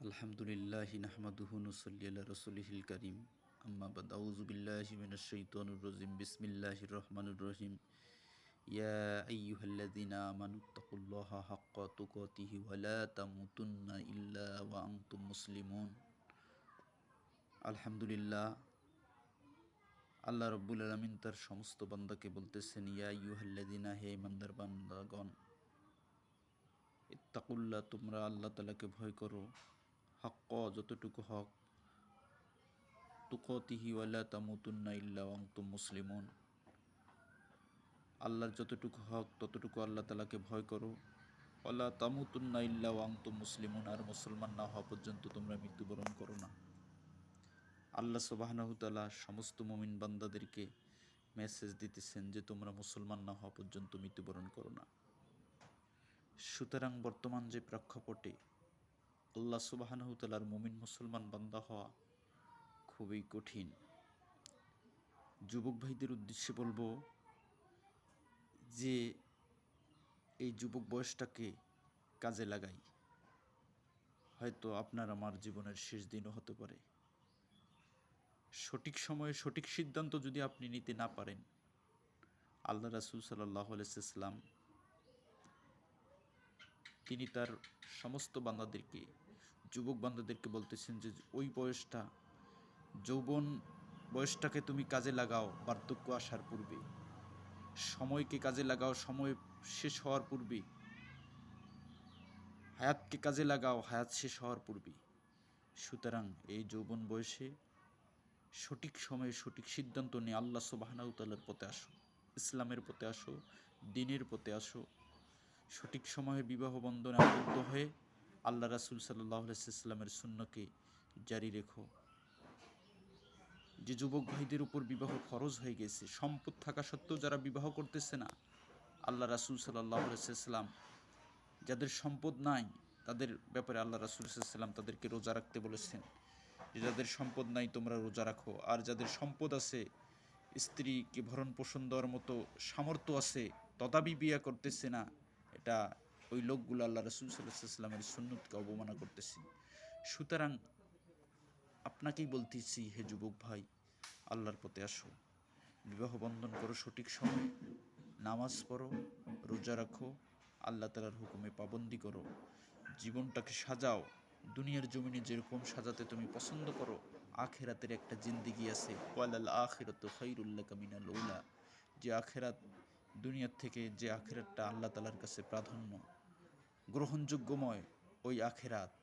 আলহামদুলিল্লাহি নাহমাদুহু নুসাল্লি আলা রাসূলিহিল কারীম আম্মা বাদ আউযু বিল্লাহি মিনাশ শাইতানির রাজিম বিসমিল্লাহির রহমানির রহিম ইয়া আইয়ুহাল্লাযীনা আমানুত্তাকুল্লাহা হাক্কা তুকাতিহি ওয়া লা তামুতুন্না ইল্লা ওয়া আনতুম মুসলিমুন। আলহামদুলিল্লাহ, আল্লাহ রাব্বুল আলামিন তার সমস্ত বান্দাকে বলতেছেন, ইয়া আইয়ুহাল্লাযীনা, হে ইমানদার বান্দাগণ, ইত্তাকুল্লাহ, তোমরা আল্লাহ তাআলাকে ভয় করো, হক, যতটুকু হক, তুকতিহি ওয়ালা তামুতুন্না ইল্লা ওয়া আনতুম মুসলিমুন, আল্লাহর যতটুকু হক ততটুকু আল্লাহ তাআলাকে ভয় করো, ওয়ালা তামুতুন্না ইল্লা ওয়া আনতুম মুসলিমুন, আর মুসলমান না হওয়া পর্যন্ত তোমরা মৃত্যুবরণ করো না। আল্লাহ সুবহানাহু তাআলা সমস্ত মুমিন বান্দাদেরকে মেসেজ দিতেছেন যে তোমরা মুসলমান না হওয়া পর্যন্ত মৃত্যুবরণ করো না। সুতরাং বর্তমান যে প্রেক্ষাপটে আল্লাহ সুবহানাহু তাআলার মুমিন মুসলমান বান্দা হওয়া খুবই কঠিন। যুবক ভাইদের উদ্দেশ্যে বলবো যে এই যুবক বয়সটাকে কাজে লাগাই। হয়তো আপনার আমার জীবনের শেষ দিনও হতে পারে। সঠিক সময়ে সঠিক সিদ্ধান্ত যদি আপনি নিতে না পারেন, আল্লাহ রাসূল সাল্লাল্লাহু আলাইহি ওয়াসাল্লাম তিনি তার সমস্ত বান্দাদেরকে, যুবক বান্দাদেরকে বলতেছেন যে ওই বয়সটা, যৌবন বয়সটাকে তুমি কাজে লাগাও বার্ধক্য আসার পূর্বে, সময়কে কাজে লাগাও সময় শেষ হওয়ার পূর্বে, হায়াতকে কাজে লাগাও হায়াত শেষ হওয়ার পূর্বে। সুতরাং এই যৌবন বয়সে সঠিক সময়ে সঠিক সিদ্ধান্ত নিয়ে আল্লাহ সুবহানাহু তাআলার পথে আসো, ইসলামের পথে আসো, দ্বীনের পথে আসো। সঠিক সময়ে বিবাহ বন্ধনে আবদ্ধ হয়ে আল্লাহ রাসূল সাল্লাল্লাহু আলাইহি ওয়াসাল্লামের সুন্নতকে জারি রেখো। যে যুবক ভাইদের উপর বিবাহ ফরজ হয়ে গেছে, সম্পদ থাকা সত্ত্বেও যারা বিবাহ করতেছে না, আল্লাহ রাসূল সাল্লাল্লাহু আলাইহি ওয়াসাল্লাম যাদের সম্পদ নাই তাদের ব্যাপারে আল্লাহ রাসূল সাল্লাল্লাহু আলাইহি ওয়াসাল্লাম তাদেরকে রোজা রাখতে বলেছেন, যে যাদের সম্পদ নাই তোমরা রোজা রাখো। আর যাদের সম্পদ আছে, স্ত্রীকে ভরণ পোষণ দেওয়ার মতো সামর্থ্য আছে, তদাবি বিয়া করতেছে না, এটা ওই লোকগুলো আল্লাহ রাসূল সাল্লাল্লাহু আলাইহি ওয়াসাল্লামের সুন্নতকে অবমাননা করতেছে। সুতরাং আপনাকেই বলতেছি, হে যুবক ভাই, আল্লাহর পথে আসো, বিবাহ বন্ধন করো সঠিক সময়ে, নামাজ পড়ো, রোজা রাখো, আল্লাহ তাআলার হুকুমে পাবন্দি করো, জীবনটাকে সাজাও দুনিয়ার জমিনে যেরকম সাজাতে তুমি পছন্দ করো। আখেরাতের একটা জিন্দেগি আছে, ওয়ালাল আখিরাতু খায়রুল লাকা মিনাল উলা, যে আখেরাত দুনিয়ার থেকে, যে আখেরাতটা আল্লাহ তাআলার কাছে প্রাধান্য গ্রহণযোগ্যময়, ওই আখেরাত